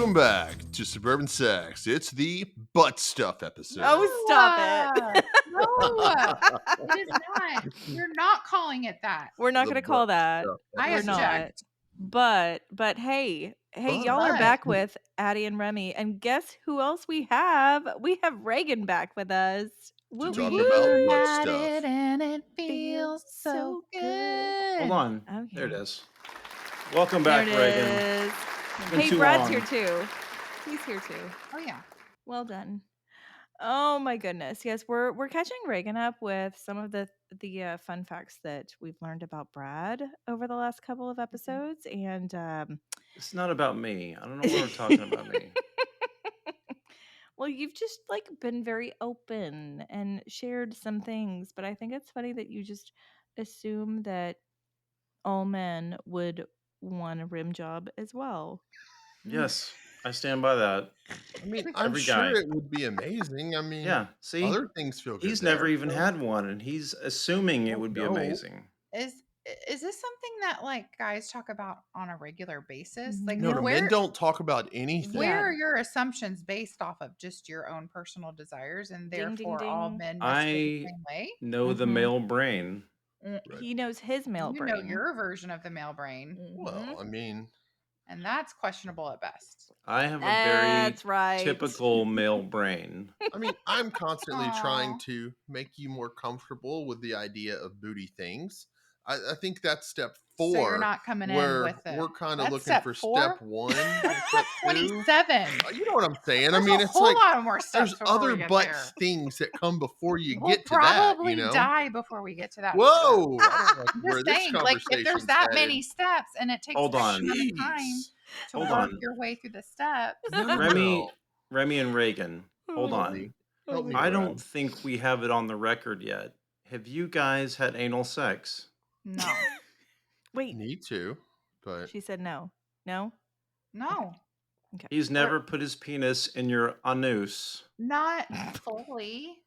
Welcome back to Suburban Sex. It's the butt stuff episode. Oh, stop it. No, it is not. We're not calling it that. We're not The going to call butt that. stuff I We're episode. not. But hey, y'all are But. back with Addie and Remy. And guess who else we have? We have Reagan back with us. To Woo, talk woo, about woo. butt At stuff. it and it feels so good. Hold on. Okay. There it is. Welcome There back, it Reagan. is. It's been Hey, too Brad's long. here too. He's here too. Oh yeah. Well done. Oh my goodness. Yes, we're catching Reagan up with some of the fun facts that we've learned about Brad over the last couple of episodes, and It's not about me. I don't know why we're talking about me. well, you've just like been very open and shared some things, but I think it's funny that you just assume that all men would want a rim job as well. Yes, I stand by that. I mean, I'm Every sure guy. it would be amazing. I mean, Yeah, see? other things feel good. He's never there, even so- had one, and he's assuming it Oh, would be no. amazing. Is this something that like guys talk about on a regular basis? Like No, where men don't talk about anything. where Yeah. are your assumptions based off of just your own personal desires, and Ding, ding, therefore all ding. men must be the I same way? know the Mhm. male brain. Right. He knows his male You brain. know your version of the male brain, Well, I mean, and that's questionable at best. I have a That's very right. typical male brain. I'm constantly trying Aw. to make you more comfortable with the idea of booty things. I think that's step 4. So you're not coming in where with it. we're kind of That's looking step for 4? step 1. and step 2. 27. You know what I'm saying? There's I mean, a it's whole like lot more steps there's before other we get butt there. things that come before you We'll get to that. probably You know? die before we get to that. Whoa! I don't like I'm where just this saying, like, if there's conversation's that headed. many steps and it takes Hold X on. amount of time Jeez. to Hold work on. your way through the steps. No, Remy and Reagan, hold Help on. me. Help me, I Brad. don't think we have it on the record yet. Have you guys had anal sex? No. Wait, Need to, but she said no. No? No. He's never put his penis in your anus. Not fully.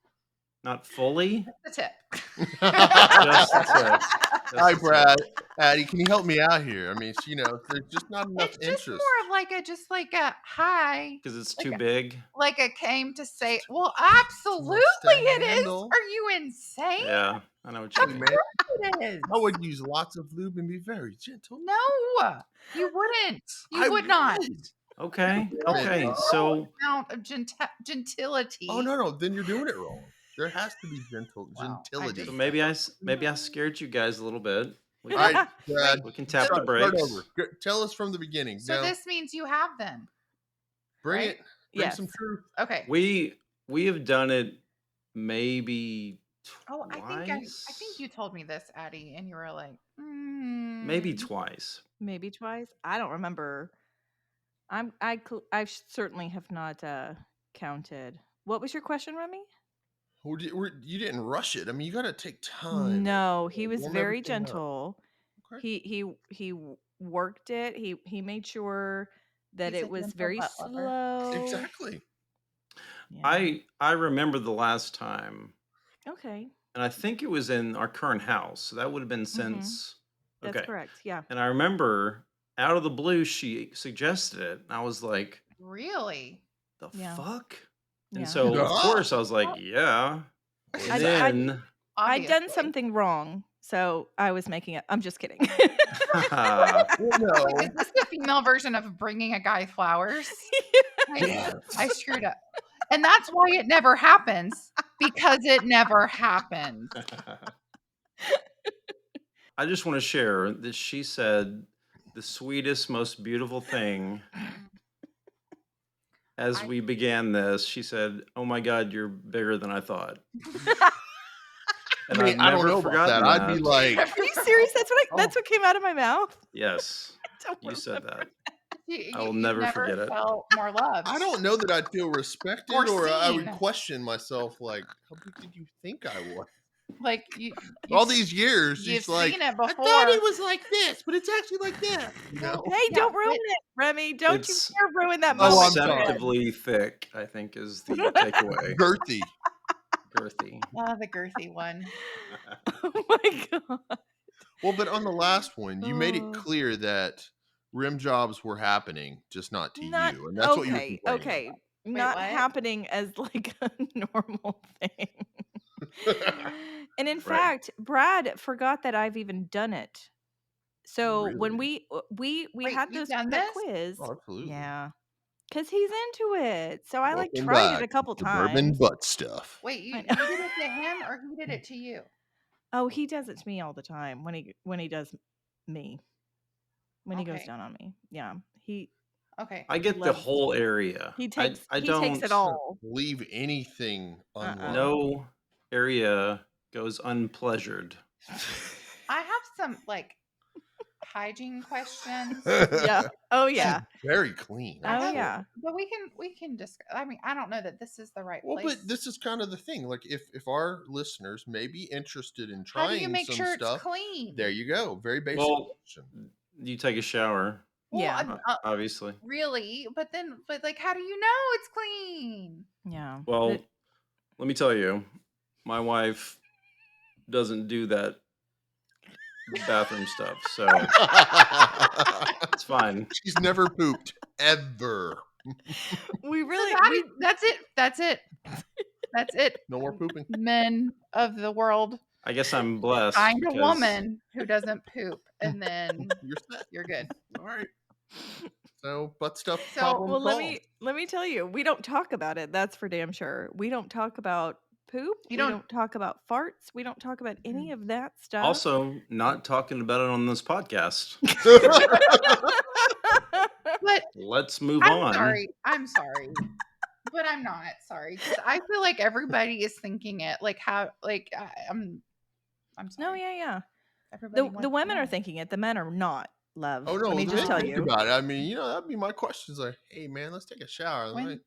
Not fully? The tip. Just the tip. Just Hi, the tip. Brad. Addie, can you help me out here? I mean, there's just not enough It's just interest. more of like a hi. Because it's Like too a- big. Like a came to say, well, absolutely it is. handle. Are you insane? Yeah, I know what you Hey, mean. man, It is. I would use lots of lube and be very gentle. No, you wouldn't. You I would not. would. Okay, Oh, okay. no. So Amount of gentility. Oh no, then you're doing it wrong. There has to be Wow, I gentility. so maybe I scared you guys a little bit. We All can, right, Brad. we can tap start, the start brakes. over. Tell us from the beginning. So now, this means you have them. bring right? it. Bring Yes. some truth. Okay. We have done it maybe Oh, twice. I think you told me this, Addie, and you were like, maybe twice. Maybe twice. I don't remember. I certainly have not counted. What was your question, Remy? You didn't rush it. I mean, you got to take time. No, he and was warm very everything up. gentle. Okay. He worked it. He made sure that He's it a was gentle very butt lover. slow. Exactly. Yeah. I remember the last time, Okay, and I think it was in our current house. So that would have been since. that's Okay. correct. Yeah. And I remember out of the blue she suggested it. And I was like, Really? the Yeah. fuck? And Yeah. so of Yeah. course I was like, yeah. And I- then I'd done Obviously. something wrong, so I was making it. I'm just kidding. Well, no. Is this the female version of bringing a guy flowers? I screwed up. And that's why it never happens, because it never happened. I just want to share that she said the sweetest, most beautiful thing as we began this. She said, "Oh my God, you're bigger than I thought." And I mean, I've I don't never know about forgotten that. I'd be like, Are you serious? That's what came out of my mouth. yes, Don't you said remember. that. You I will never forget it. Felt more loved. I don't know that I'd feel respected, Or or I would seen. question myself. Like, how big did you think I was? Like you. All these years, You've she's like, seen it I before. thought it was like this, but it's actually like that. You know? Hey, Yeah, don't ruin it- it, Remy. Don't It's- you dare ruin that Oh, moment. I'm sorry. Deceptively thick, I think, is the takeaway. Girthy. Girthy. Oh, the girthy one. Oh my god. Well, but on the last one, you made it Oh. clear that rim jobs were happening, just not to Not you, and that's what you were okay, complaining okay. Wait, Not what? happening as like a normal thing. about. And in Right. fact, Brad forgot that I've even done it. So when Really? we Wait, had you've those done that this? quiz, Oh, absolutely. yeah, because he's into it. So I like Welcome tried it back a to couple Suburban times. Butt Stuff. Wait, I you know. did it to him or he did it to you? Oh, he does it to me all the time when he does me when he goes Okay. down on me. Yeah, he Okay. I he get the loves. whole area. I He takes it don't. all. Leave anything Uh-uh. unloved. No area goes unpleasured. I have some like hygiene questions. Yeah. Oh She's yeah. very clean, I Oh have, actually. yeah. but we can discuss. I mean, I don't know that this is the right Well, place. but this is kind of the thing. Like, if our listeners may be interested in How do you trying make some sure it's stuff, clean? there you go. Very basic Well, question. you take a shower, Well, Yeah. obviously. really, but like, how do you know it's clean? Yeah. Well, let me tell you, my wife doesn't do that bathroom stuff, so it's fine. She's never pooped ever. We So really that's it. That's it. That's it. No more pooping. Men of the world, I guess I'm blessed find a because woman who doesn't poop, and then You're set. you're good. All right. So, butt stuff So- problem well solved. let me tell you, we don't talk about it. That's for damn sure. We don't talk about poop. You We don't- don't talk about farts. We don't talk about any of that stuff. also not talking about it on this podcast. But Let's move I'm on. sorry. I'm sorry. But I'm not sorry because I feel like everybody is thinking it. Like how? Like I'm no, sorry. yeah. Everybody The wants to women are know. thinking it. The men are not. Love. Oh no, Let me the just men tell think you. about it. I mean, that'd be my questions. Like, hey man, let's take a shower. When- Like,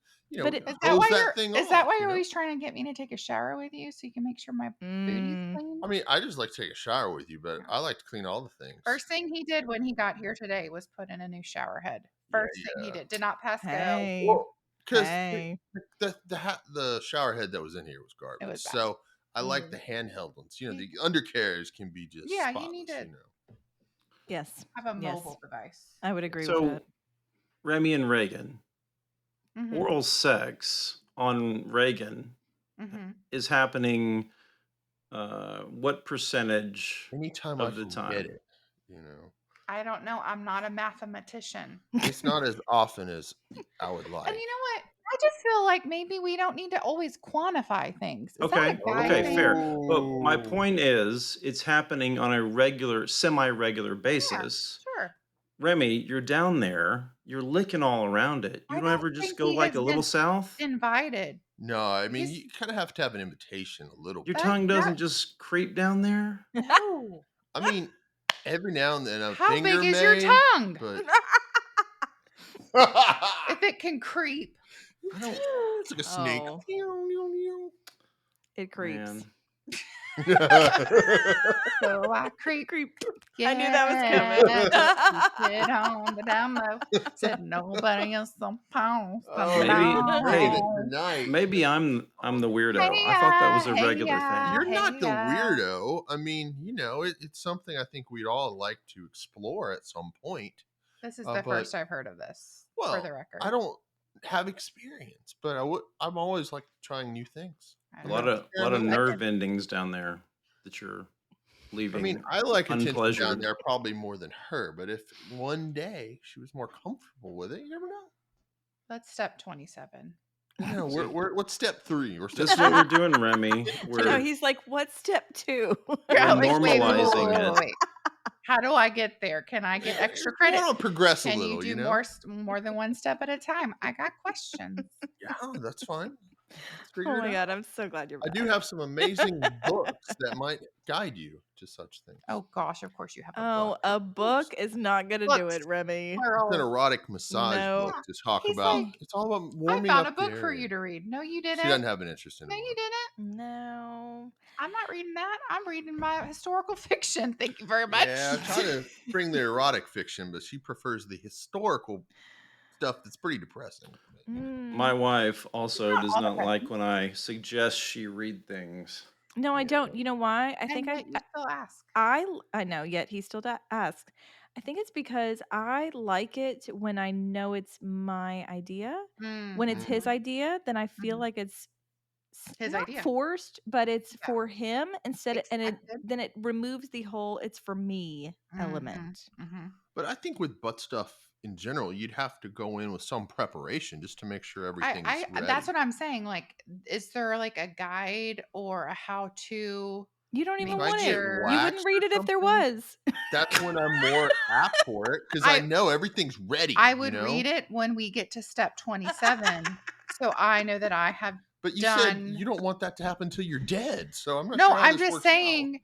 But Is that hose why that thing is that off, why you you're know? always trying to get me to take a shower with you so you can make sure my booty's Mm, clean? I mean, I just like to take a shower with you, but I like to clean all the things. First thing he did when he got here today was put in a new shower head. First thing he did. Did not pass go. hey. Well, because Hey. the shower head that was in here was garbage. was bad. So I like Mhm. the handheld ones. The undercarriages can be just Yeah, you spotless, need to- Yes. Have a Yes. mobile device. I would agree with So, that. Remy and Reagan, Mhm. oral sex on Reagan Mhm. is happening. What percentage Anytime I of the can time? get it, I don't know. I'm not a mathematician. it's not as often as I would like. And you know what? I just feel like maybe we don't need to always quantify things. Is that Okay, a guy okay, thing? fair. But my Oh. point is, it's happening on a regular, semi-regular basis. Sure. Remy, you're down there, you're licking all around it. You I don't ever don't just think go he like has a little been south? Invited. No, I mean He's- you kind of have to have an invitation a little Your bit. tongue doesn't just creep down there? No. I mean, every now and then a How finger big is your may, tongue? But If it can creep. I don't. It's like a snake. Oh. It creeps. Man. So I creep. Creep. I knew that was coming. Sit on the down low. Said nobody else on pounds. Maybe I'm the weirdo. I thought that was a regular thing. You're not the weirdo. I mean, it's something I think we'd all like to explore at some point. This is the the but- first I've heard of this. Well, for the record. I don't have experience, but I'm always like trying new things. I A don't lot know. of nerve endings down there that you're leaving. I mean, I like attention down unpleasured. there probably more than her, but if one day she was more comfortable with it, you never know. That's step 27. No, what's step 3 or step This is what we're doing, Remy. No, We're he's like, what's step 2? Yeah, We're like, normalizing it. How do I get there? Can I get extra credit? I want to progress Can a little, you do more than one step at a time? I got questions. Yeah, that's fine. Let's figure Oh it my out. god, I'm so glad you're I back. do have some amazing books that might guide you to such things. Oh gosh, of course you have a Oh, book. a book is not gonna do Books. it, Remy. It's an erotic massage No. book to talk He's about. like, It's all about I warming found a up the book for area. you to read. No, you She didn't. doesn't have an interest in No, it. you didn't. No. I'm not reading that. I'm reading my historical fiction. Thank you very much. Yeah, I'm trying to bring the erotic fiction, but she prefers the historical stuff that's pretty depressing. My wife also Not does all not the like when I suggest she read things. No, I don't. You know why? I And think yet you still ask. I know. Yet he still asks. I think it's because I like it when I know it's my idea. When it's his Mm-hmm. idea, then I feel like it's His not idea. forced, but it's Yeah. for him instead of, and Expected. then it removes the whole "it's for me" Mm-hmm. element. Mm-hmm. But I think with butt stuff in general, you'd have to go in with some preparation just to make sure everything's That's ready. what I'm saying. Like, is there like a guide or a how to You don't make even If I want it. get sure? You wouldn't waxed or read it if there something, was. that's when I'm more apt for it because I I know everything's ready, I you would know? read it when we get to step 27, so I know that I have But you said done. you don't want that to happen till you're dead. So I'm not No, sure how I'm this just works out. saying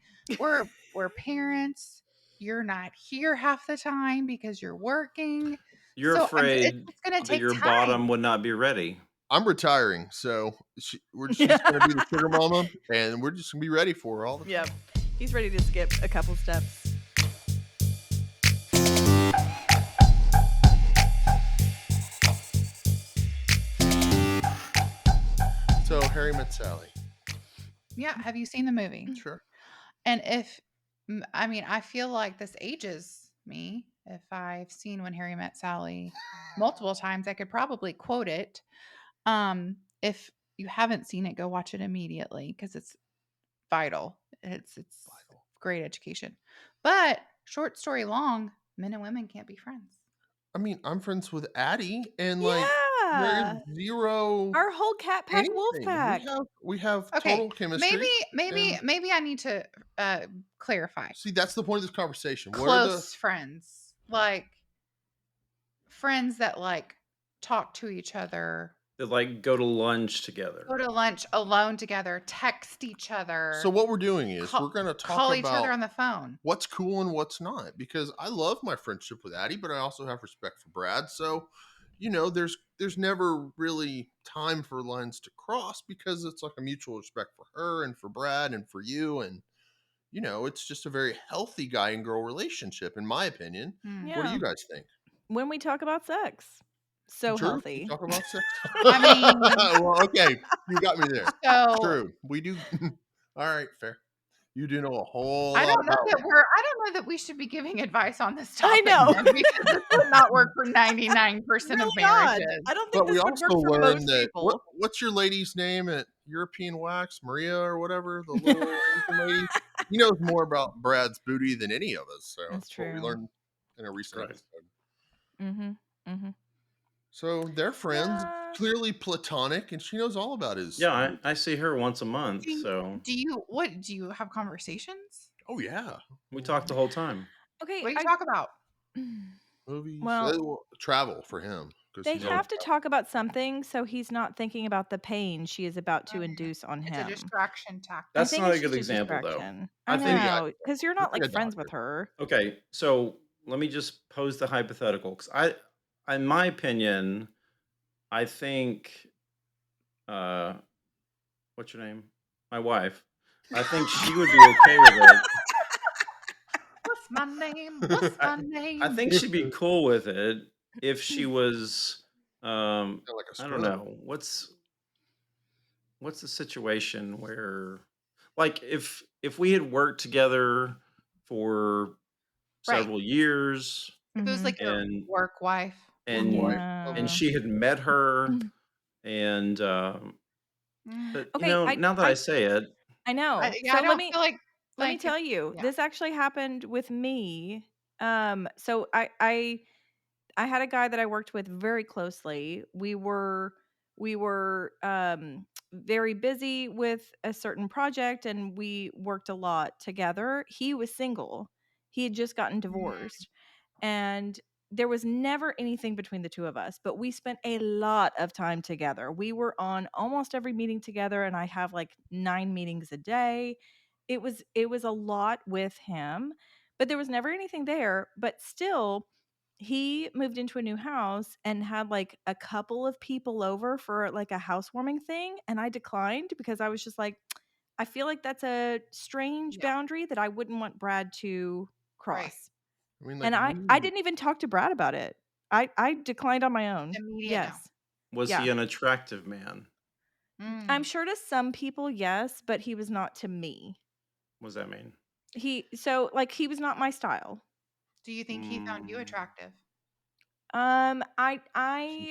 we're parents. You're not here half the time because you're working. You're So it's afraid just going to that take your time. bottom would not be ready. I'm retiring, so she's Yeah. gonna be the sugar mama, and we're just gonna be ready for her all the time. Yep. He's ready to skip a couple steps. So Harry Met Sally. Yeah, have you seen the movie? Sure. And I mean, I feel like this ages me. If I've seen When Harry Met Sally multiple times, I could probably quote it. If you haven't seen it, go watch it immediately because it's vital. It's Vital. great education. But short story long, men and women can't be friends. I mean, I'm friends with Addie, and like there's Yeah. zero Our whole cat pack, wolf anything. pack. We have Okay, total chemistry. And maybe I need to clarify. see, that's the point of this conversation. What are the Close friends, like friends that like talk to each other, That like go to lunch together. go to lunch alone together, text each other, so what we're doing is call, we're gonna talk call each other about on the phone. what's cool and what's not because I love my friendship with Addie, but I also have respect for Brad. So, there's never really time for lines to cross because it's like a mutual respect for her and for Brad and for you, and it's just a very healthy guy and girl relationship, in my opinion. What do Yeah. you guys think? When we talk about sex. So True. You healthy. talk about sex. I mean, Well, okay, you got me there. so True. We do. All right, fair. You do know a whole I lot don't know about that me. I don't know that we should be giving advice on this I topic know. then, because this would not work for 99% of Really odd. marriages. I don't think But we this would also work for learned most that people. what's your lady's name at European Wax, Maria or whatever, the little Asian lady. He knows more about Brad's booty than any of us. So That's that's what we true. learned in a recent Right. episode. Mm-hmm. Mm-hmm. So they're friends, Yeah. clearly platonic, and she knows all about his. Yeah, I see her once a month, Do you, so do you have conversations? Oh yeah, we talk the whole time. Okay. What do you talk about? movies, Well, travel for him because they he's always have to talk about something so he's not thinking about the pain she is about to Okay. induce on It's a him. distraction tactic. I That's think not it's a good just a example, though. distraction. I I think Yeah, know, because you're not like like a friends with doctor. her. okay. So let me just pose the hypothetical because in my opinion, I think, uh, what's your name? My wife. I think she would be okay with it. What's my name? What's my I name? think she'd be cool with it if she was. Kinda like a I don't scrub. know what's the situation where, like, if we had worked together for Right. several years If it was Mhm. like your and work wife. Work and wife. and Yeah. she had met her Mm. and Mm, but Okay, now that I say it, I know. yeah, I So don't feel let me like if tell you, yeah. this actually happened with me. So I had a guy that I worked with very closely. We were very busy with a certain project and we worked a lot together. He was single. He had just gotten Mm, divorced and there was never anything between the two of us, but we spent a lot of time together. We were on almost every meeting together and I have like 9 meetings a day. It was a lot with him, but there was never anything there, but still he moved into a new house and had like a couple of people over for like a housewarming thing and I declined because I was just like I feel like that's a strange yeah, boundary that I wouldn't want Brad to right. cross. I mean, like And I didn't even talk to Brad about it. I declined on my own. Immediate no. Yes. was Yeah. he an attractive man? I'm Mm. sure to some people yes, but he was not to me. What does that mean? He was not my style. Do you think he found you Mm, attractive? She's I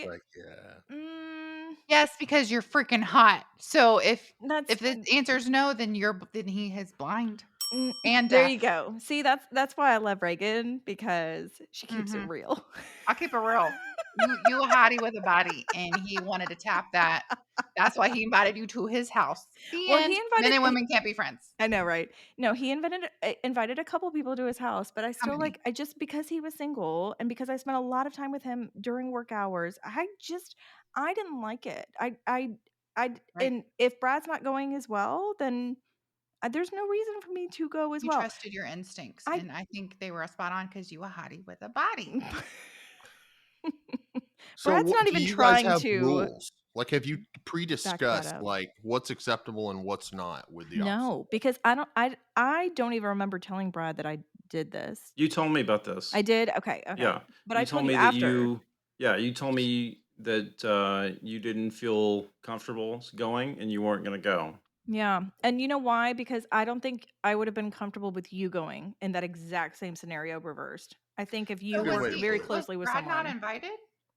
like, yeah. mm, Yes, because you're freaking hot. So that's if the answer is no, then then he is blind and there deaf. you go. See, that's why I love Reagan because she keeps it Mhm. real. I'll keep it real. You a hottie with a body, and he wanted to tap that. That's why he invited you to his house. The Well, he end. Men invited and women can't be friends. I know, right? No, he invited a couple people to his house, but I How still many? I just because he was single and because I spent a lot of time with him during work hours, I didn't like it. Right. And if Brad's not going as well, then there's no reason for me to go as You well. trusted your instincts, I and I think they were spot on because you a hottie with a body. So, Brad's what not do even you guys trying have to rules? Like, have you back that pre-discussed up. like what's acceptable and what's not with the opposite No, because I don't even remember telling Brad that I did this. you told me about this. I did? Okay, okay. Yeah. But I You told told you me that after. you told me that you didn't feel comfortable going and you weren't going to go. Yeah, and you know why? Because I don't think I would have been comfortable with you going in that exact same scenario reversed. I think if It's a you So good was way worked to he? very put it. Was closely with Brad not someone. invited?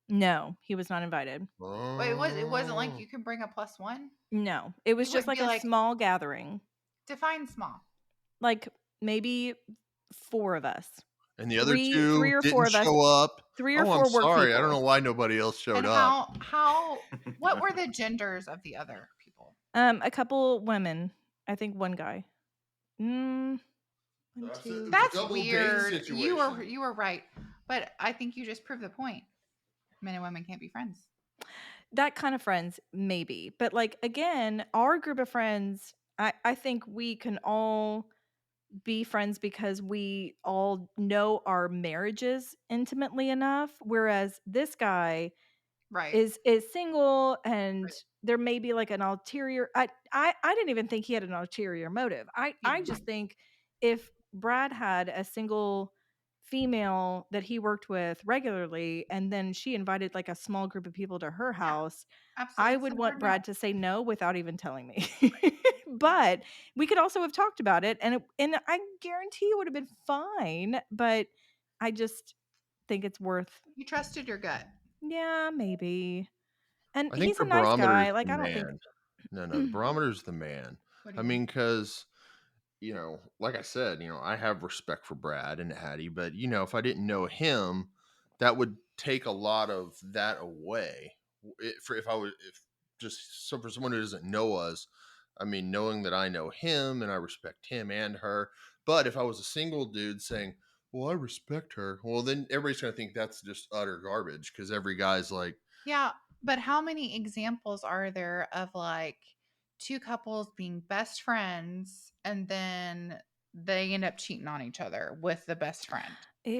No, he was not invited. Wait, it wasn't like Oh. you can bring a plus one. No, it was You just wouldn't like be a like small gathering, define small. like maybe 4 of us. And the other 3 2 or 4 didn't of us, show up. 3 or Oh, I'm 4 work sorry. I don't know people. why nobody else And showed up. what were the genders of the other people? A couple women, I think 1 guy. Mm, 1, That's it. 2. It's a That's double date weird. situation. You were right, but I think you just proved the point. Men and women can't be friends. That kind of friends, maybe. But, like, again, our group of friends, I think we can all be friends because we all know our marriages intimately enough, whereas this guy Right. is single and Right. there may be, like, an ulterior I didn't even think he had an ulterior motive. He I didn't. just think if Brad had a single female that he worked with regularly and then she invited, like, a small group of people to her Yeah, house, absolutely. I It's would a want hard no. Brad to say no without even telling me. But we could also have talked about it and I guarantee it would have been fine, but I just think it's worth You trusted your gut. yeah, maybe. And I think he's the a nice barometer is guy, like, the I don't think man. No, the barometer is the man. What do I you mean? mean, because like I said, I have respect for Brad and Hattie, but if I didn't know him, that would take a lot of that away. For if I would, if just so for someone who doesn't know us, I mean, knowing that I know him and I respect him and her. But if I was a single dude saying, "Well, I respect her," well, then everybody's gonna think that's just utter garbage because every guy's like, Yeah, but how many examples are there of like two couples being best friends and then they end up cheating on each other with the best friend?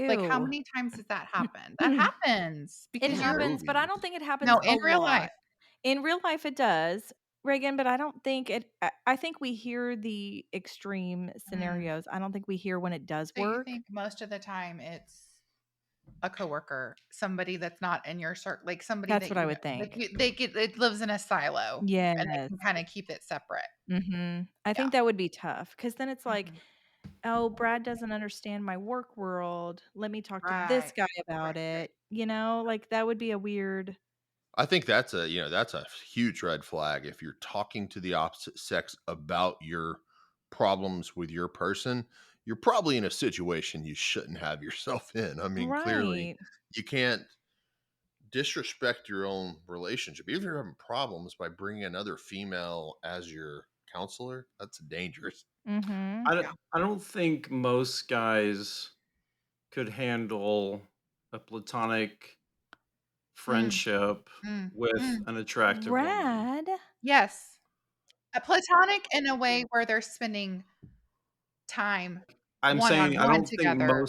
Like how ew. many times does that happen? That happens It because in you're happens, but I movies. don't think it happens no, a in real lot. life. In real life, it does, Reagan, but I don't think I think we hear the extreme Mm. scenarios. I don't think we hear when it does So you work. think most of the time it's a coworker, somebody that's not in your circle, like somebody That's that what I would think. they get it lives in a silo and they Yes. can kind of keep it separate. Mhm. I Yeah. think that would be tough because then it's like, Mhm. "Oh, Brad doesn't understand my work world. Let me talk to this Right. guy about Right. Right. it." Like, that would be a weird I think that's a huge red flag if you're talking to the opposite sex about your problems with your person. You're probably in a situation you shouldn't have yourself in. I mean, clearly, right. you can't disrespect your own relationship. Even if you're having problems by bringing another female as your counselor, that's dangerous. Mhm. I don't think most guys could handle a platonic Mm, friendship mm, with mm. an attractive woman. Brad? Yes. A platonic in a way where they're spending time I'm one on saying one together.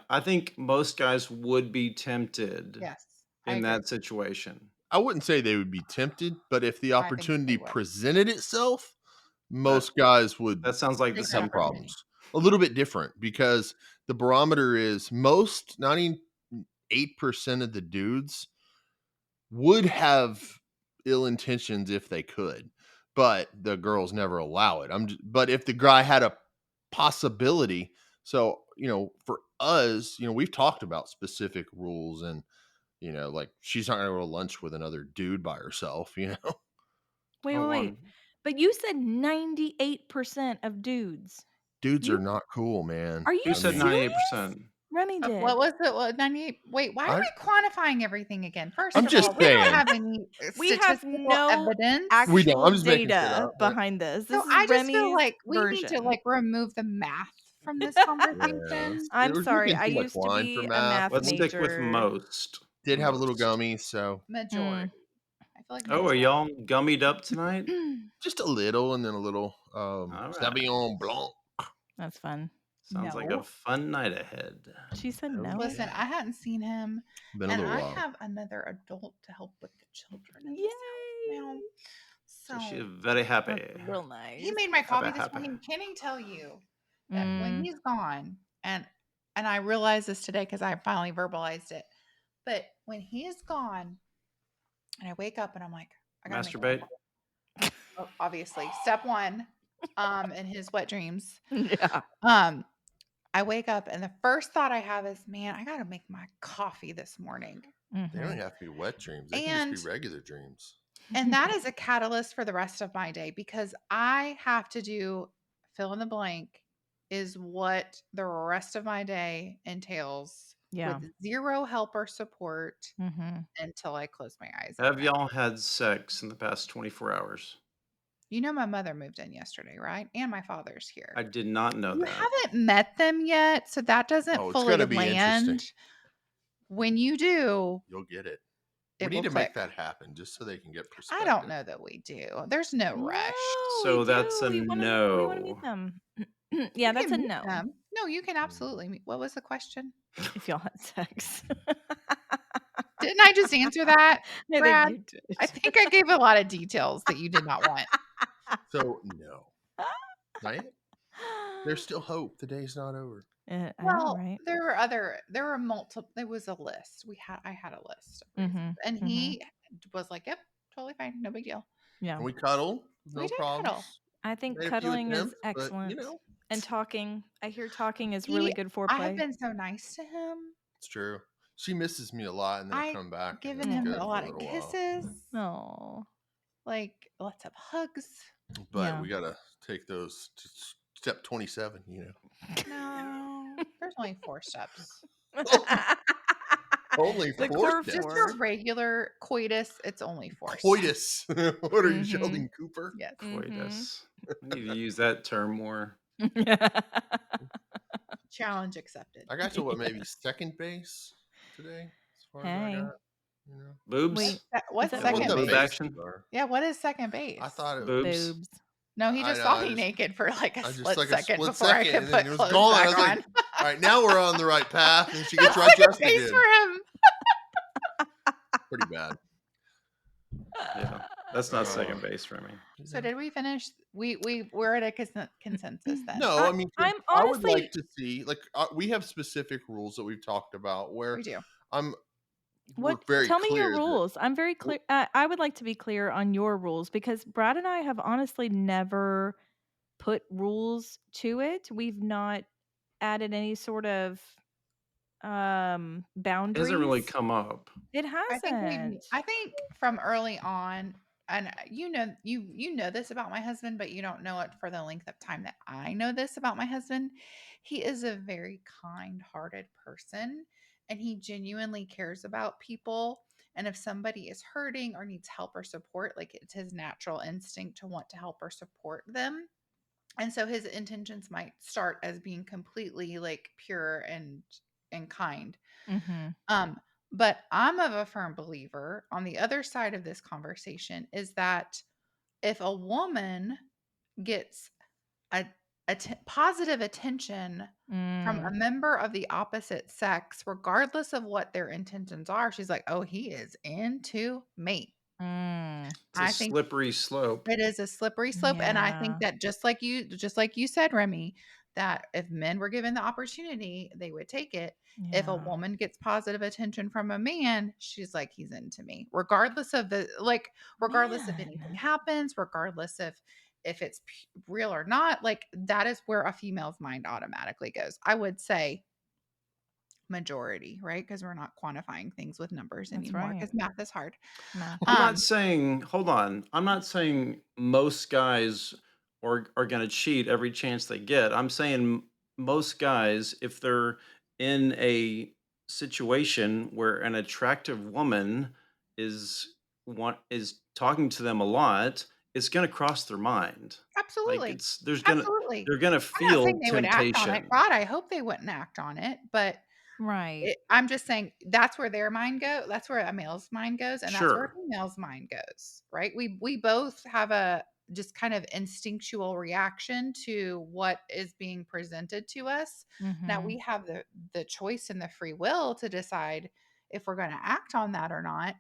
I think most guys would be tempted Yes, I in agree. that situation. I wouldn't say they would be tempted, but if the I think they opportunity would. presented itself, That most guys would that sounds like the Take the same have opportunity. person. problems. A little bit different because the barometer is most 98% of the dudes would have ill intentions if they could, but the girls never allow it. But if the guy had a possibility, So, for us, we've talked about specific rules and, like she's not going to go to lunch with another dude by herself. Wait, Oh, wait, wait. But you said 98% of dudes. Dudes You are not cool, man. Are you Who I said mean, serious? 98%? Remy did. What was it? What, 98? Wait, why are I, we quantifying everything again? First I'm of just all, we don't saying. have any We have statistical no evidence. We don't. actual I'm just making shit data up. But behind this. So This is I just feel Remy's like we need to version. remove the math from this yeah, conversation. I'm we're sorry. drinking I too much used to wine for be a math. math And Let's we stick with major. most. did have a little Most. gummy, so Majority. I feel like Oh, are majority. y'all gummied up tonight? just a little, and then a little All right. Sauvignon Blanc. That's fun. Sounds like No. a fun night ahead. She said Oh, no. Listen, I hadn't seen him, Been a and little I while. have another adult to help with the children in Yay! this house now. So she's So very happy. That's real nice. he made my coffee this happy. morning. Can he tell you that when Mm. he's gone, and I realized this today because I finally verbalized it, but when he is gone, and I wake up and I'm like, I gotta make Masturbate. obviously step one, in his wet dreams. Yeah. I wake up and the first thought I have is, man, I gotta make my coffee this morning. They don't Mhm. even have to be wet dreams. They can just be regular dreams. And that is a catalyst for the rest of my day because I have to do fill in the blank is what the rest of my day entails Yeah. with zero help or support Mhm. until I close my eyes. at Have night. y'all had sex in the past 24 hours? You know, my mother moved in yesterday, right? And my father's here. I did not know You that. haven't met them yet, so that doesn't Oh, it's fully gonna be interesting. land. When you do, You'll get it. it We need will to click. make that happen just so they can get I perspective. don't know that we do. There's no rush. No, So we that's do. a We want to meet no. them. You Yeah, that's can a meet no. them. No, you can absolutely meet. What was the question? If y'all had sex. Didn't I just answer that, I Brad? think you did. I think I gave a lot of details that you did not want. So no. Not yet. There's still hope. The day's not over. I know, Well, right? there were multiple. There was a list. I had a list of reasons, and he was like, "Yep, totally fine, no big deal." Yeah. And we cuddled. We No did problems. cuddle. I think Made a few cuddling is attempts, but, excellent. And talking. I hear talking is He, really good I have foreplay. been so nice to him. it's true. She misses me a lot, and then I I come back, and given it's him good a for lot a of little while. kisses, Oh. like lots of hugs. But Yeah. we gotta take those to step 27. No, there's only 4 steps. Only The 4 core steps. Just four. a regular coitus. It's only 4 steps. Coitus. What are you, Mhm. Sheldon Cooper? Yes. Coitus. I need to use that term more. Challenge accepted. I got to what, maybe second base today, as far as I Hey. got. Boobs? Wait. What's Is that What second the boob base? action? are. Yeah, what is second base? I thought it Boobs? Boobs. No, he I just know, saw I me just- naked for like a I just split like a second split before I second, could and then put it was clothes gone. I back was like, on. all right, now we're on the right path, and she That's gets right second dressed base again. for him. Pretty bad. Yeah. That's not second base for me. So did we finish? We're at a consensus then. No, I mean, I'm I would like honestly- to see, like, we have specific rules that we've talked about where We do. we're very Tell me your clear that- rules. I'm very clear. I would like to be clear on your rules because Brad and I have honestly never put rules to it. We've not added any sort of It boundaries. hasn't really come up. It hasn't. I think from early on, and you know this about my husband, but you don't know it for the length of time that I know this about my husband. He is a very kind-hearted person, and he genuinely cares about people. And if somebody is hurting or needs help or support, like it's his natural instinct to want to help or support them. And so his intentions might start as being completely like pure and kind. Mhm. But I'm of a firm believer on the other side of this conversation is that if a woman gets a positive attention from a Mm. member of the opposite sex, regardless of what their intentions are, she's like, oh, he is into me. Mm. It's a I think slippery slope. it is a slippery slope. And I think Yeah. that just like you said, Remy, that if men were given the opportunity, they would take it. If a Yeah. woman gets positive attention from a man, she's like, he's into me. Regardless of regardless if anything Man. happens, regardless if if it's real or not, like that is where a female's mind automatically goes. I would say majority, right? Because we're not quantifying things with numbers That's anymore right. because math is hard. Math. Well, I'm not Um, saying, hold on. I'm not saying most guys are going to cheat every chance they get. I'm saying most guys, if they're in a situation where an attractive woman is talking to them a lot, it's going to cross their mind. Like absolutely. it's Absolutely. they're going to I'm not saying feel they would act on it. temptation. God, I hope they wouldn't act on it, but Right. I'm just saying that's where their mind go. That's where a male's mind goes, and that's where a Sure. female's mind goes. Right? We both have a just kind of instinctual reaction to what is being presented to us. Now Mm-hmm. we have the choice and the free will to decide if we're going to act on that or not.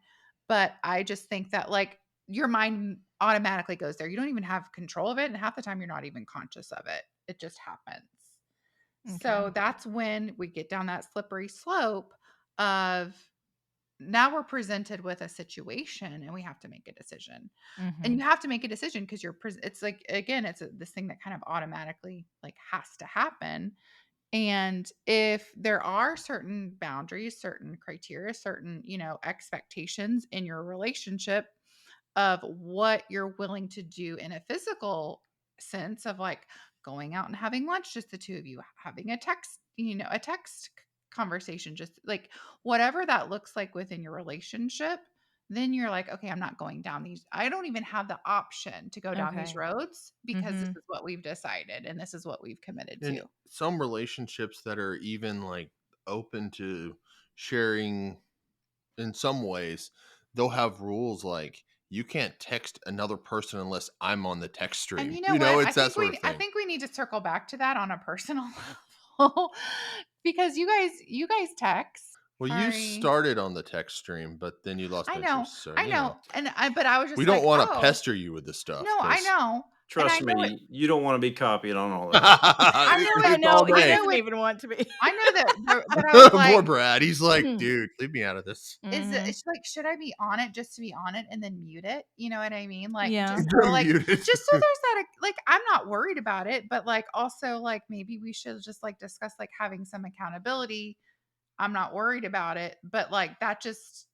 But I just think that like your mind automatically goes there. You don't even have control of it, and half the time you're not even conscious of it. It just happens. Okay. So that's when we get down that slippery slope of now we're presented with a situation and we have to make a decision. And Mm-hmm. you have to make a decision because it's like again it's this thing that kind of automatically like has to happen. And if there are certain boundaries, certain criteria, certain, expectations in your relationship of what you're willing to do in a physical sense of like going out and having lunch, just the two of you, having a text conversation, just like whatever that looks like within your relationship, then you're like, okay, I'm not going down these. I don't even have the option to go down these Okay. roads because this Mm-hmm. is what we've decided and this is what we've committed And to. some relationships that are even like open to sharing in some ways, they'll have rules like you can't text another person unless I'm on the text And stream. you know You know, what? it's that sort of I thing. think we need to circle back to that on a personal level because you guys text. Well, you Sorry. started on the text stream, but then you lost interest. So, I know, but I was we just don't like, want to "Oh, pester you with this stuff no, I because know." And I Trust know it me, you don't want to be copied on all this. I know I it it's know all he I day. know doesn't it even want to be. I know that I was Poor like, Brad. He's like, dude, leave me out of this. Mm-hmm. it's like, should I be on it just to be on it and then mute it? You know what I mean? Like, Yeah. Muted. just so there's that, like, I'm not worried about it, but like, also, like, maybe we should just like discuss like having some accountability. I'm not worried about it, but like, that just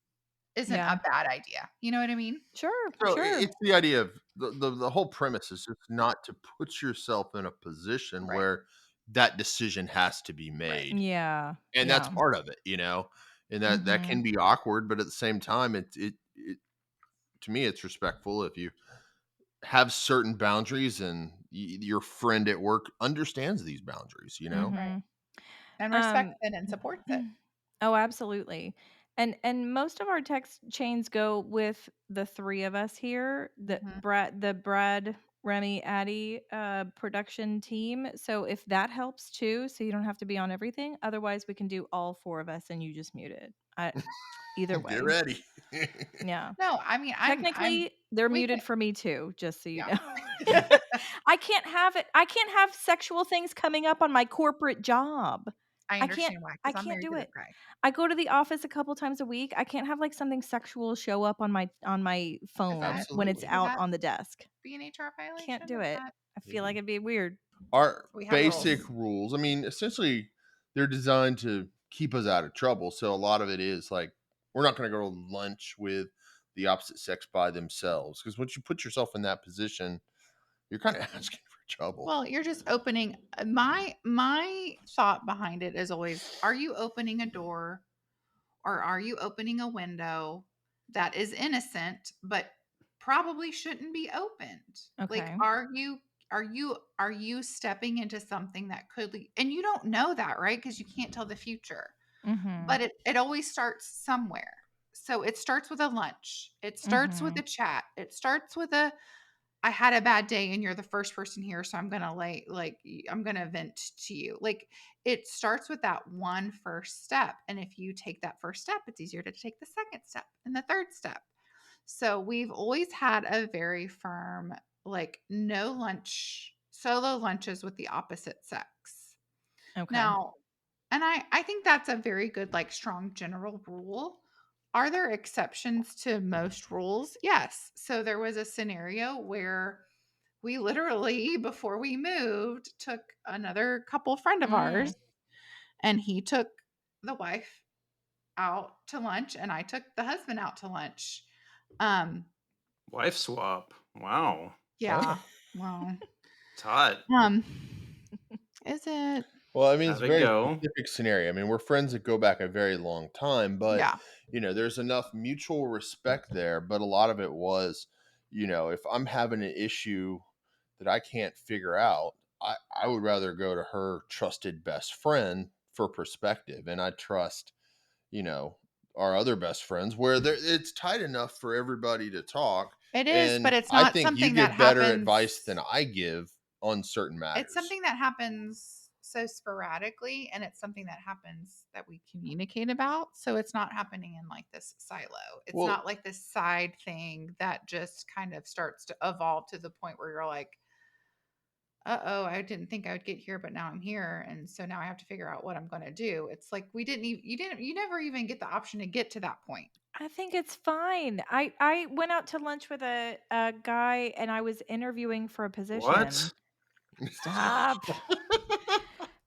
isn't Yeah. a bad idea. You know what I mean? Sure. So Sure. it's the idea of the whole premise is just not to put yourself in a position Right. where that decision has to be Right. made. Yeah. And that's Yeah. part of it, you know? And that Mm-hmm. can be awkward, but at the same time, it to me, it's respectful if you have certain boundaries and your friend at work understands these boundaries, you know? Right. Mm-hmm. And respects Um, it and supports it. oh, absolutely. And most of our text chains go with the three of us here, Mhm. the Brad, Remy, Addie production team. So if that helps too, so you don't have to be on everything. Otherwise, we can do all four of us and you just mute it. Either Get way. ready. Yeah. No, I mean, I'm Technically, they're we can muted for me too, just so you yeah. know. I can't have it. I can't have sexual things coming up on my corporate job. I I can't understand why I because I'm can't married do to this it. guy. I go to the office a couple times a week. I can't have like something sexual show up on my Is phone that when it's Absolutely. would out that on the desk. be an HR Can't violation? do Is it. that I feel like it'd be weird. Our we have basic rules? rules, I mean, essentially, they're designed to keep us out of trouble. So a lot of it is like, we're not going to go to lunch with the opposite sex by themselves. Because once you put yourself in that position, you're kind of asking for trouble. Well, you're just opening my thought behind it is always are you opening a door or are you opening a window that is innocent but probably shouldn't be opened? Like Okay. are you stepping into something that could lead and you don't know that, right? Because you can't tell the future. Mhm. But it always starts somewhere. So it starts with a lunch. It starts with Mhm. a chat. It starts with a I had a bad day and you're the first person here, so I'm going to I'm going to vent to you. Like it starts with that one first step. And if you take that first step, it's easier to take the second step and the third step. So we've always had a very firm like no lunch, solo lunches with the opposite sex. Okay. Now, and I think that's a very good, like, strong general rule. Are there exceptions to most rules? Yes. So there was a scenario where we literally, before we moved, took another couple friend of Mm. ours, and he took the wife out to lunch, and I took the husband out to lunch. Um, Wife swap. Wow. yeah. Well, It's hot. um, is it? Well, I mean, it's How'd a it very go? specific scenario. I mean, we're friends that go back a very long time, but Yeah. there's enough mutual respect there. But a lot of it was, if I'm having an issue that I can't figure out, I would rather go to her trusted best friend for perspective. And I trust, you know, our other best friends where it's tight enough for everybody to talk. It is, but And it's I not think you something that give better happens. advice than I give on certain It's matters. something that happens so sporadically, and it's something that happens that we communicate about. So it's not happening in like this silo. It's Well, not like this side thing that just kind of starts to evolve to the point where you're like, uh-oh, I didn't think I would get here, but now I'm here. And so now I have to figure out what I'm going to do. It's like we didn't even, you never even get the option to get to that point. I think it's fine. I went out to lunch with a guy and I was interviewing for a position. What? Stop.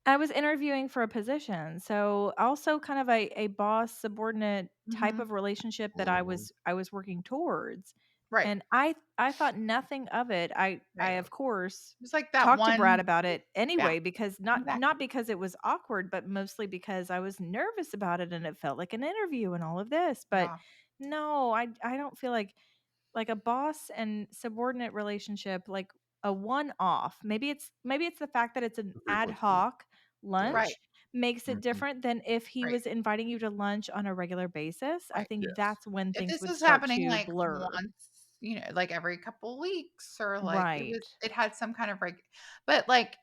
I was interviewing for a position. So also kind of a boss subordinate type Mm-hmm. of relationship that mhm, I was working towards. Right. And I thought nothing of it. I Right. of course It's like that talked to Brad one. about it Yeah, anyway because not exactly. because it was awkward, but mostly because I was nervous about it and it felt like an interview and all of this. But Yeah. no, I don't feel like a boss and subordinate relationship, like a one off. Maybe it's the fact that it's an the ad frequency. hoc Yeah. Right. lunch makes it Mhm. different than if he Right. was inviting you to lunch on a regular basis. I Right. think Yes. that's when If things this would was start happening to like blur. once, like every couple weeks, or like Right. it had some kind of but like,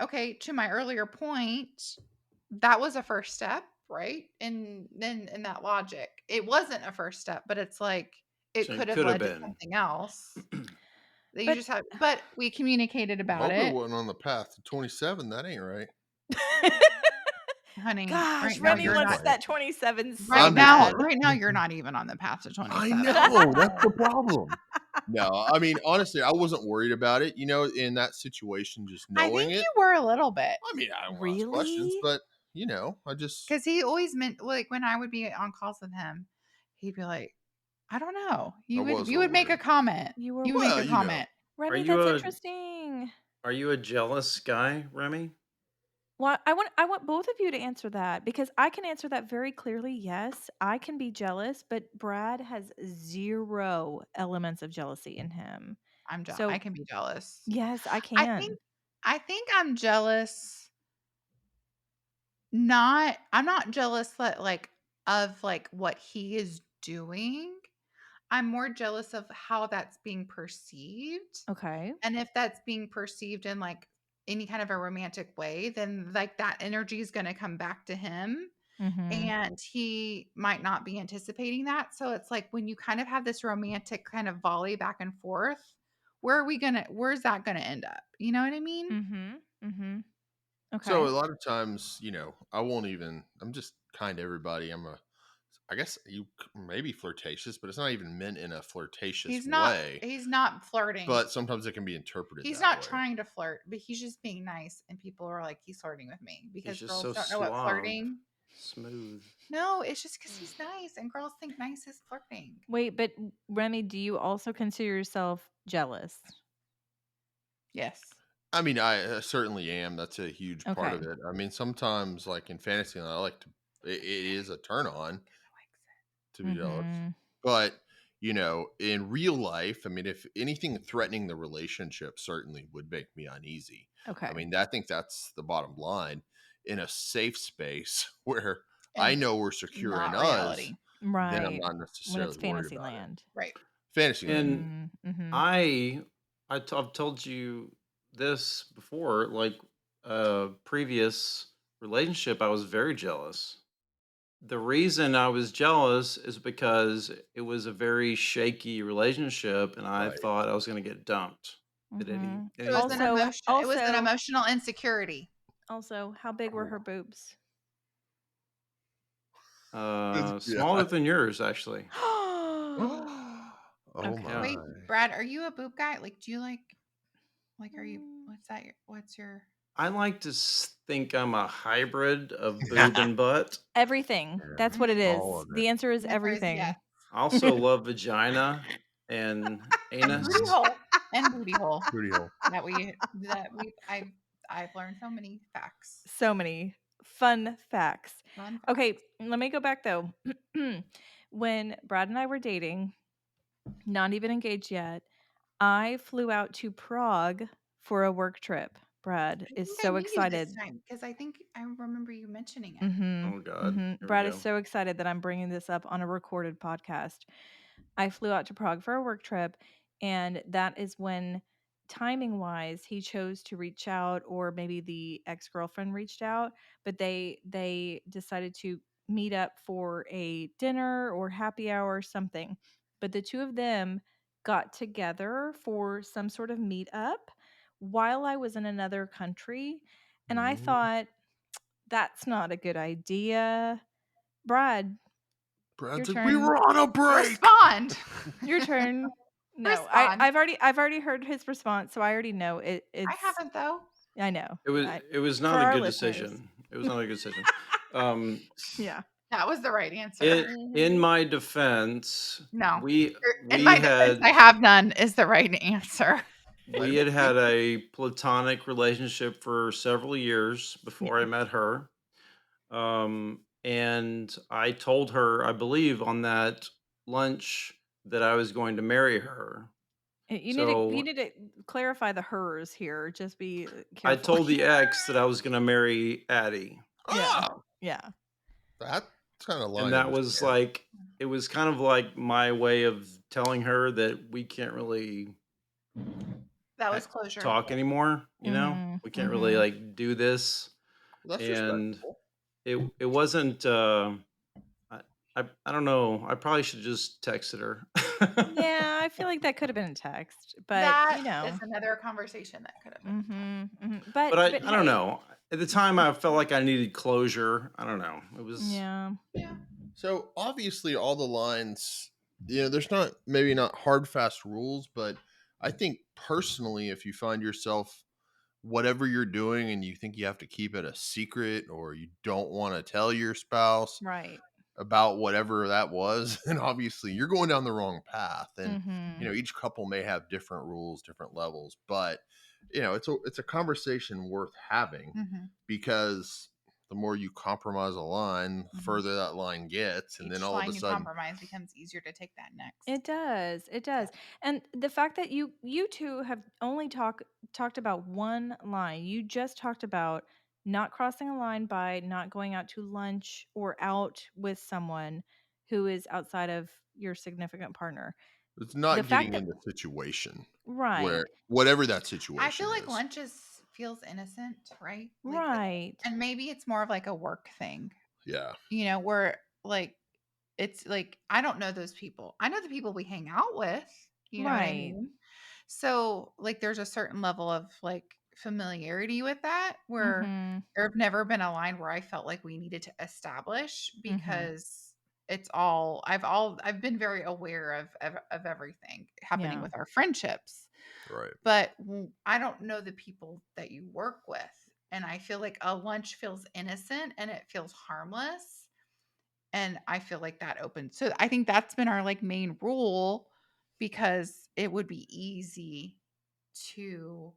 okay, to my earlier point, that was a first step, right? And then in that logic, it wasn't a first step, but it's like it So could it have could have led to been. something else that you But just had, but we communicated I about hope it it. wasn't on the path to 27. That ain't right. Honey, gosh, right now I'm Remy just you're wants not. playing. that 27 Right I'm so just now, bad. playing. right now you're not even on the path to I 27. know. That's the problem. No, I mean, honestly, I wasn't worried about it, in that situation, just I knowing think it. you were a little bit. I mean, I don't want to ask questions, Really? but, I just, Because he always meant, like, when I would be on calls with him, he'd be like, "I don't know." I You would was a you little would make a worried. comment. You were You would make Well, a comment. Are Remy, you that's a interesting. are you a jealous guy, Remy? Well, I want both of you to answer that because I can answer that very clearly. Yes, I can be jealous, but Brad has zero elements of jealousy in him. I So, can be jealous. yes, I I can. think I think I'm jealous. Not I'm not jealous that like of like what he is doing. I'm more jealous of how that's being perceived. Okay. And if that's being perceived in like any kind of a romantic way, then like that energy is going to come back to him, Mhm. and he might not be anticipating that. So it's like when you kind of have this romantic kind of volley back and forth, where's that going to end up? You know what I mean? Mhm. Mhm. So Okay. a lot of times, I won't even, I'm just kind to everybody. I guess maybe flirtatious, but it's not even meant in a flirtatious way. He's not flirting. But sometimes it can be interpreted He's that not way. trying to flirt, but he's just being nice, and people are like, he's flirting with me He's because just girls so don't know what suave, flirting. smooth. No, it's just because he's nice, and girls think nice is flirting. Wait, but Remy, do you also consider yourself jealous? Yes. I mean, I certainly am. That's a huge part Okay. of it. I mean, sometimes, like in fantasy, I like to. It is a turn on to be jealous, Mhm. but in real life, I mean, if anything threatening the relationship certainly would make me uneasy. I Okay. mean, I think that's the bottom line. In a safe space where I And know we're secure in not us, reality. then I'm Right. not When it's necessarily worried fantasy about it. land. Right. Fantasyland, And Mhm. Mhm. I I've told you this before, like a previous relationship, I was very jealous. The reason I was jealous is because it was a very shaky relationship and I right? thought I was going to get dumped at any Mhm. It was any an point. Also, emotion. It was an also, emotional insecurity. also, how big were her Oh, boobs? yeah. Smaller than yours actually. Oh Okay. Yeah. my. Wait, Brad, are you a boob guy? Like, do you like? Like, are you? What's that? What's your? I like to think I'm a hybrid of boob and butt. Everything. That's what it All is. of it. The answer is The answer is yes. everything. I also love vagina and And booty anus. hole. And booty hole. Booty hole. I've learned so many facts. So many fun facts. Fun facts. Okay, let me go back though. When Brad and I were dating, not even engaged yet, I flew out to Prague for a work trip. Brad I is think I so knew you this excited. time because I think I remember you mentioning it. Mhm. Oh God, Mhm. here we Brad is go. so excited that I'm bringing this up on a recorded podcast. I flew out to Prague for a work trip, and that is when, timing wise, he chose to reach out, or maybe the ex girlfriend reached out, but they decided to meet up for a dinner or happy hour or something. But the two of them got together for some sort of meetup while I was in another country, and I Mhm. thought that's not a good idea. Brad, your Brad's like, we turn. were on a break. Respond. Your turn. No, Respond. I've already heard his response, so I already know it. I It's haven't though. I know. It was For not a our good listeners. decision. It was not a good decision. Um, Yeah. That was the right answer. in my defense, No. In we my defense, had I have none is the right answer. I we know. had a platonic relationship for several years before I Yeah. met her. And I told her, I believe, on that lunch that I was going to marry her. You So need to clarify the hers here. Just be I careful. told the ex that I was going to marry Addie. Yeah. Ah, Yeah. that kind of And line in that the was sand. like, it was kind of like my way of telling her that we can't really That ha- was closure. talk anymore, you know? Mhm. We can't really Mhm. like do this. Well, that's And respectable. it wasn't I, I don't know. I probably should just texted her. Yeah, I feel like that could have been a text, but That is another conversation that could have been. Mhm. Mhm. But But I don't hey. know. At the time I felt like I needed closure. I don't know. It was Yeah. Yeah. So obviously, all the lines, there's not maybe not hard fast rules, but I think personally, if you find yourself whatever you're doing and you think you have to keep it a secret or you don't want to tell your spouse Right. about whatever that was, and obviously you're going down the wrong path. And Mhm. each couple may have different rules, different levels, but it's a conversation worth having Mhm. because the more you compromise a line, the Mhm. further that line gets, and then Each all of a line you sudden, compromise becomes easier to take that next. It does. It does. And the fact that you two have only talked about one line. You just talked about not crossing a line by not going out to lunch or out with someone who is outside of your significant partner. it's The not fact getting that into a situation right. where whatever that I feel situation like is. lunches feels innocent, right? Like, Right. and maybe it's more of like a work thing, Yeah. where like it's like I don't know those people. I know the people we hang out with. You know what I Right. mean? So like there's a certain level of like familiarity with that where Mhm. there have never been a line where I felt like we needed to establish Mhm. because I've been very aware of everything happening Yeah. with our friendships. Right. But I don't know the people that you work with. And I feel like a lunch feels innocent and it feels harmless. And I feel like that opens. So I think that's been our like main rule because it would be easy to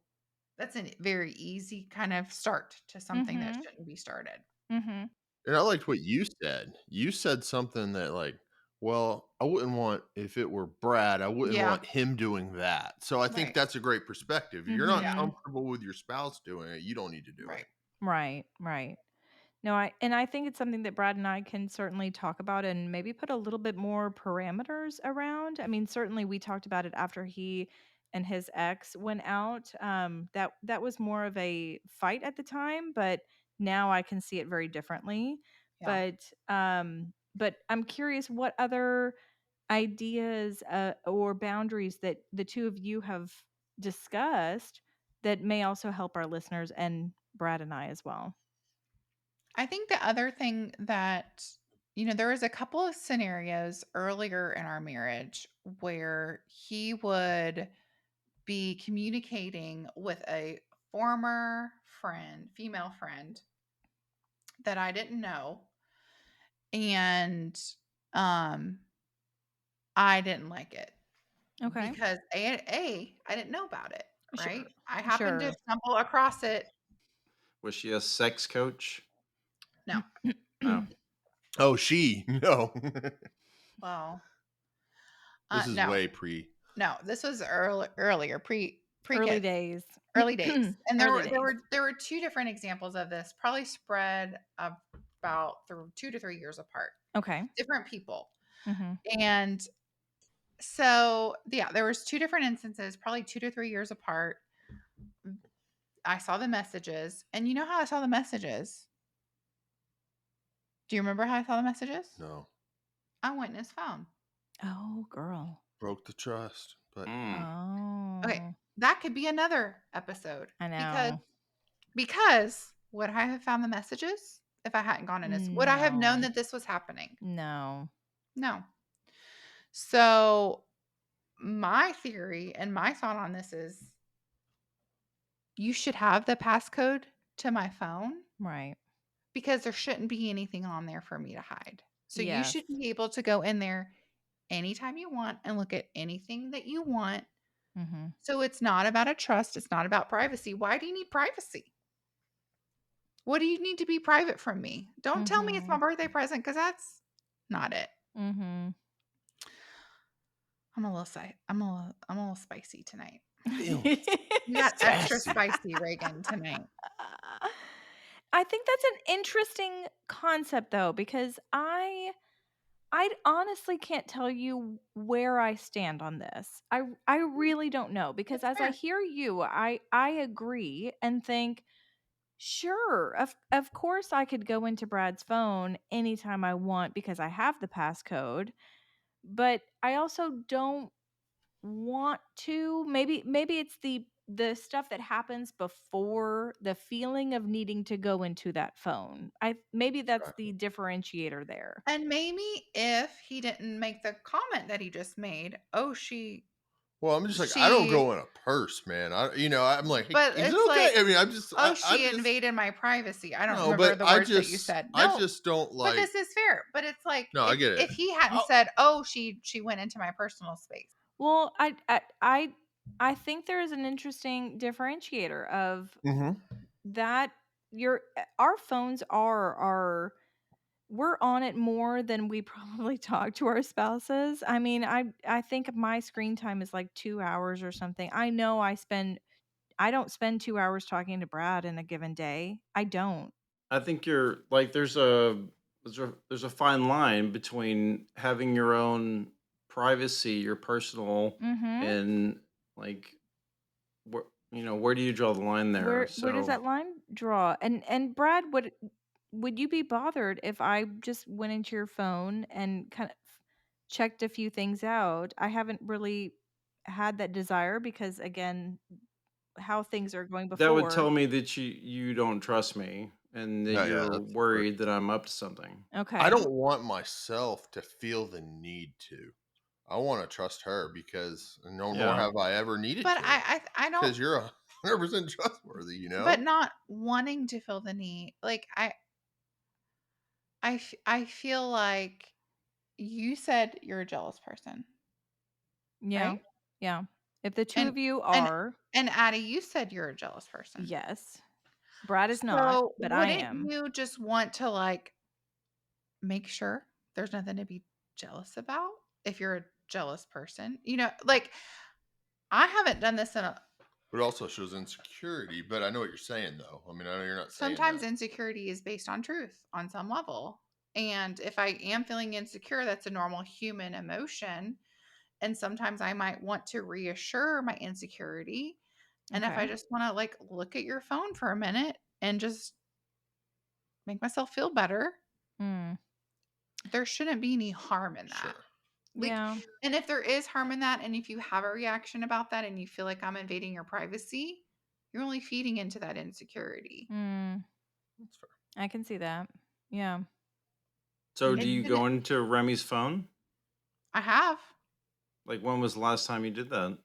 that's a very easy kind of start to something that Mhm. shouldn't be started. Mhm. And I liked what you said. You said something that, like, well, I wouldn't want, if it were Brad, I wouldn't Yeah. want him doing that. So I think Right. that's a great perspective. If you're not Yeah. Mhm. comfortable with your spouse doing it, you don't need to do it. Right. Right. Right. No, I think it's something that Brad and I can certainly talk about and maybe put a little bit more parameters around. I mean, certainly we talked about it after he and his ex went out. That was more of a fight at the time, but now I can see it very differently. Yeah. But I'm curious what other ideas or boundaries that the two of you have discussed that may also help our listeners and Brad and I as well. I think the other thing that, there was a couple of scenarios earlier in our marriage where he would be communicating with a former friend, female friend that I didn't know, and um I didn't like it Okay. because I didn't know about it, right? Sure. I happened to Sure. stumble across it. Was she a sex coach? No. Oh, Oh, she no. Well, This is no. way pre. No, this was earlier, pre Early kids, days. early days. And Early days. there were two different examples of this, probably spread about 2 to 3 years apart. Okay. Different people. Mm-hmm. And so, yeah, there was two different instances, probably 2 to 3 years apart. I saw the messages, and you know how I saw the messages? Do you remember how I saw the messages? No, I went in his phone. Oh, girl. broke the trust. But Okay, Oh, that could be another episode I because know. would I have found the messages if I hadn't gone in his? Would I have known No. that this was happening? No. No. So my theory and my thought on this is you should have the passcode to my phone Right. because there shouldn't be anything on there for me to hide. So you Yes. should be able to go in there anytime you want and look at anything that you want. Mm-hmm. So it's not about a trust, it's not about privacy. Why do you need privacy? What do you need to be private from me? Don't tell me it's Mm-hmm. my birthday present because that's not it. Mm-hmm. I'm a little spicy tonight. feelings. You got extra Sassy. spicy, Reagan, tonight. I think that's an interesting concept though, because I honestly can't tell you where I stand on this. I really don't know because That's as I fair. hear you, I agree and think sure, of course I could go into Brad's phone anytime I want because I have the passcode, but I also don't want to. Maybe it's the stuff that happens before the feeling of needing to go into that phone. I maybe that's Right. the differentiator there. And maybe if he didn't make the comment that he just made, oh, Well, I'm just like, I don't she, go in a purse, man. I'm like, hey, but is it it's okay? like, I mean, oh, I'm she just invaded my privacy. I don't no, remember but the words that you said. I No, just don't but like. this is fair. But it's like No, I get it. if he hadn't I'll, said, oh, she went into my personal space. Well, I think there is an interesting differentiator of Mhm. that our phones are we're on it more than we probably talk to our spouses. I mean, I think my screen time is like 2 hours or something. I know I don't spend 2 hours talking to Brad in a given day. I don't. I think you're like there's a fine line between having your own privacy, your personal, Mhm. and like where do you draw the line there? Where does So that line draw? And Brad, would you be bothered if I just went into your phone and kind of checked a few things out? I haven't really had that desire because again, how things are going that would tell before. me that you don't trust me and that Yeah, yeah, you're that's the first. worried that I'm up to something. I Okay. don't want myself to feel the need to. I want to trust her because nor Yeah. have I ever needed But to. I don't. Because you're 100% trustworthy, you But know. not wanting to feel the need. Like I feel like you said you're a jealous person, Yeah. right? Yeah. If the two And of you and are, and Addie, you said you're a jealous person. yes. Brad is not, So but I wouldn't am. you just want to like make sure there's nothing to be jealous about if you're a jealous person? Like I haven't done this in a But it also shows insecurity. But I know what you're saying, though. I mean, I know you're not saying sometimes that. insecurity is based on truth on some level. And if I am feeling insecure, that's a normal human emotion. And sometimes I might want to reassure my insecurity. And if Okay. I just want to like look at your phone for a minute and just make myself feel better, Mm. there shouldn't be any harm in that. Sure. Like, Yeah. and if there is harm in that, and if you have a reaction about that and you feel like I'm invading your privacy, you're only feeding into that insecurity. Mm. That's fair. I can see that. Yeah. So do It you Mm. shouldn't. go into Remy's phone? I have. Like when was the last time you did that?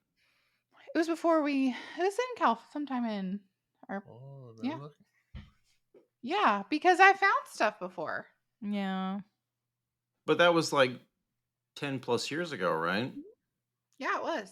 It was before it was in sometime in, or, Oh, yeah. look. Yeah, because I found stuff before. Yeah. But that was like 10 plus years ago, right? Yeah, it was.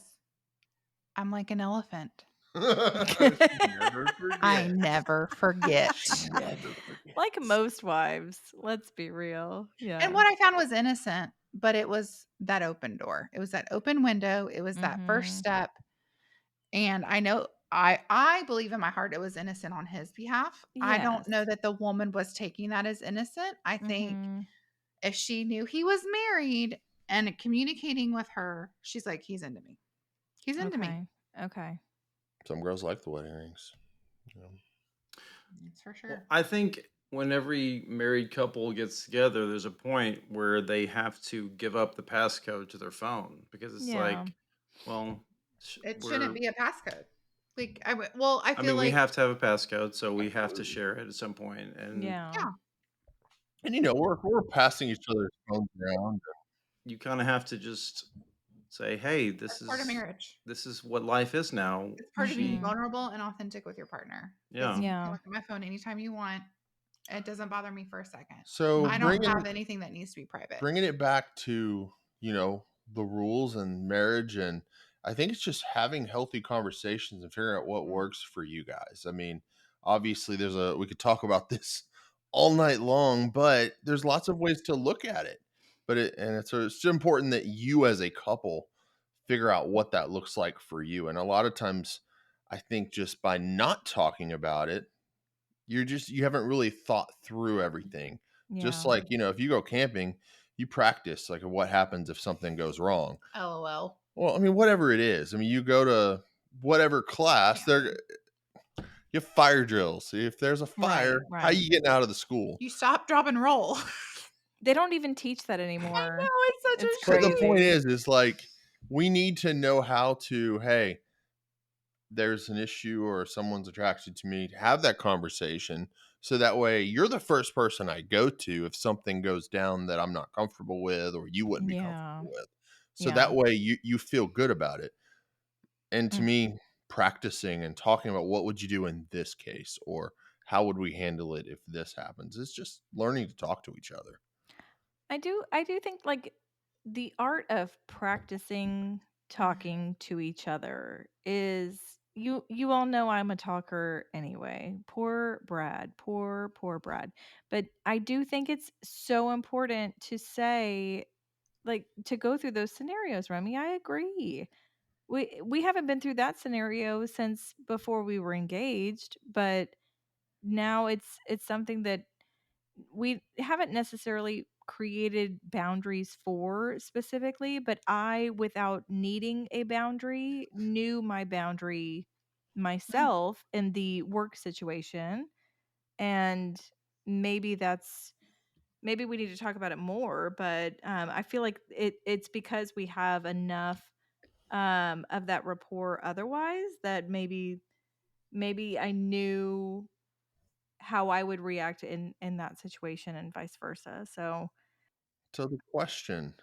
I'm like an elephant. She never I forgets. never forget. She never forgets. Like most wives, let's be real. Yeah. And what I found was innocent, but it was that open door. It was that open window. It was that first Mhm. step. And I know I believe in my heart it was innocent on his behalf. I don't Yes. know that the woman was taking that as innocent. I think Mhm. if she knew he was married and communicating with her, she's like, he's into me. He's into me. Okay. Okay. Some girls like the wedding rings. You know. That's for Well, sure. I think when every married couple gets together, there's a point where they have to give up the passcode to their phone because it's Yeah. like, well, It shouldn't we're, be a passcode. Like well, I I feel mean, we like have to have a passcode, so we have to absolutely. share it at some point. And Yeah. Yeah, And we're passing each other's phones around. you kind of have to just say, hey, that's part of marriage. this is what life is now. It's part of being She, Mhm. vulnerable and authentic with your partner. Is yeah. you can Yeah. look at my phone anytime you want. It doesn't bother me for a second. So I don't have anything that needs to be private. bringing it back to the rules and marriage, and I think it's just having healthy conversations and figuring out what Mm. works for you guys. I mean, obviously we could talk about this all night long, but there's lots of ways to look at it. But it's important that you as a couple figure out what that looks like for you. And a lot of times I think just by not talking about it, you haven't really thought through everything. Just Yeah. like, if you go camping, you practice like what happens if something goes wrong. LOL. Well, I mean, whatever it is. I mean, you go to whatever class, Camping. you have fire drills. If there's a Right. fire, how are Right. you getting out of the school? You stop, drop, and roll. They don't even teach that I anymore. know it's such It's a But the shame. point crazy. is like we need to know how to, hey, there's an issue or someone's attracted to me, have that conversation so that way you're the first person I go to if something goes down that I'm not comfortable with or you wouldn't be Yeah. comfortable with. So Yeah. that way you feel good about it. And to Mm. me, practicing and talking about what would you do in this case or how would we handle it if this happens is just learning to talk to each other. I do think like the art of practicing talking to each other is you all know I'm a talker anyway. Poor Brad. Poor Brad. But I do think it's so important to say like to go through those scenarios, Remy. I agree. We haven't been through that scenario since before we were engaged, but now it's something that we haven't necessarily created boundaries for specifically, but I, without needing a boundary, knew my boundary myself in the work situation. And maybe maybe we need to talk about it more, but I feel like it's because we have enough of that rapport otherwise that maybe I knew how I would react in that situation and vice versa. So So the question,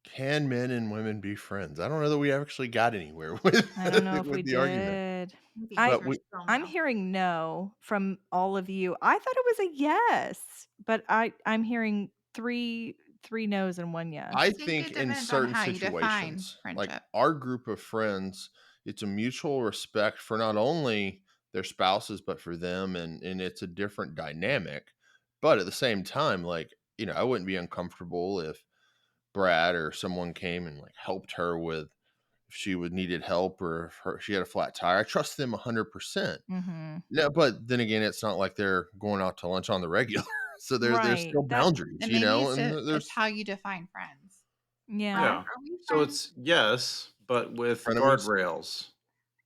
can men and women be friends? I don't know that we actually got anywhere with I don't know if we with the argument. did. The I But answer is we still I'm no. hearing no from all of you. I thought it was a yes, but I'm hearing three no's and one yes. I I think think it in depends on certain how you define situations, like friendship. our group of friends, it's a mutual respect for not only their spouses, but for them. And it's a different dynamic. But at the same time, like, I wouldn't be uncomfortable if Brad or someone came and like helped her with if she would needed help or if she had a flat tire. I trust them 100%. Mhm. No, but then again, it's not like they're going out to lunch on the regular. So there's Right. still That boundaries, And maybe and it's there's how you define friends. Brad, yeah. Yeah. are we So friends? it's yes, but with frenemies. guardrails.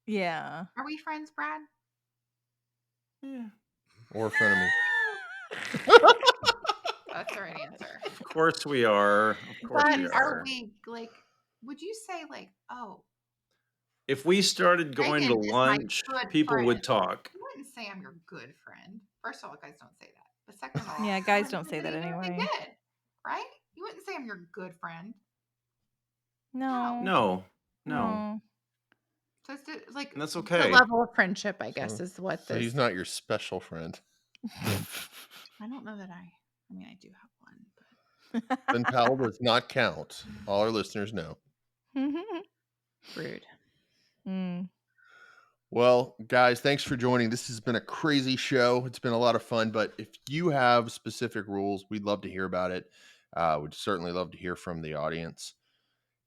Yeah. Are we friends, Brad? Yeah. Or frenemies. That's the right answer. Of course we are. Of course But we are are. we like, would you say like, oh, If we started going to Reagan is my lunch, good people friend? would talk. You wouldn't say I'm your good friend. First of all, guys don't say that. But second of all, Yeah, you guys wouldn't don't say say that that even if they anyway. did, right? You wouldn't say I'm your good friend. No. No. No. No. No. So it's like And that's the okay. level of friendship, I guess, So- is what So this. he's not your special friend. I don't know that I mean, I do have one, but Pen pal does not count. All our listeners know. rude. Mm. Well, guys, thanks for joining. This has been a crazy show. It's been a lot of fun, but if you have specific rules, we'd love to hear about it. We'd certainly love to hear from the audience.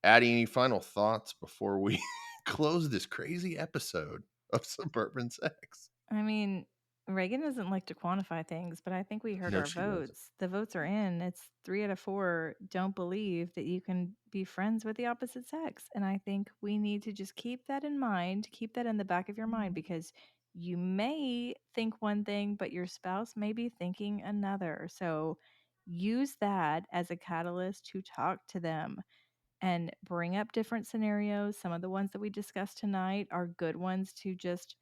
Addie, any final thoughts before we close this crazy episode of Suburban Sex? I mean, Reagan doesn't like to quantify things, but I think we heard No, our she doesn't. votes. The votes are in. It's 3 out of 4 don't believe that you can be friends with the opposite sex. And I think we need to just keep that in mind, keep that in the back of your mind, because you may think one thing, but your spouse may be thinking another. So use that as a catalyst to talk to them and bring up different scenarios. Some of the ones that we discussed tonight are good ones to just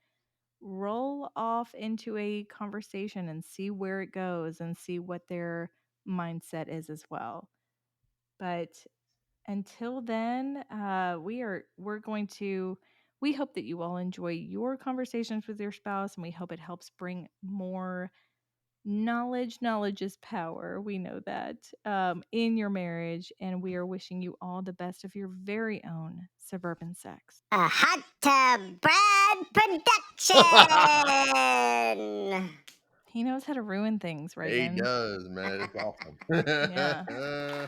roll off into a conversation and see where it goes and see what their mindset is as well. But until then, we hope that you all enjoy your conversations with your spouse, and we hope it helps bring more knowledge. Knowledge is power. We know that, in your marriage, and we are wishing you all the best of your very own suburban sex. A Hot Tub Brad production. He knows how to ruin things, He Reagan. does, man. It's awesome. Yeah. Yeah.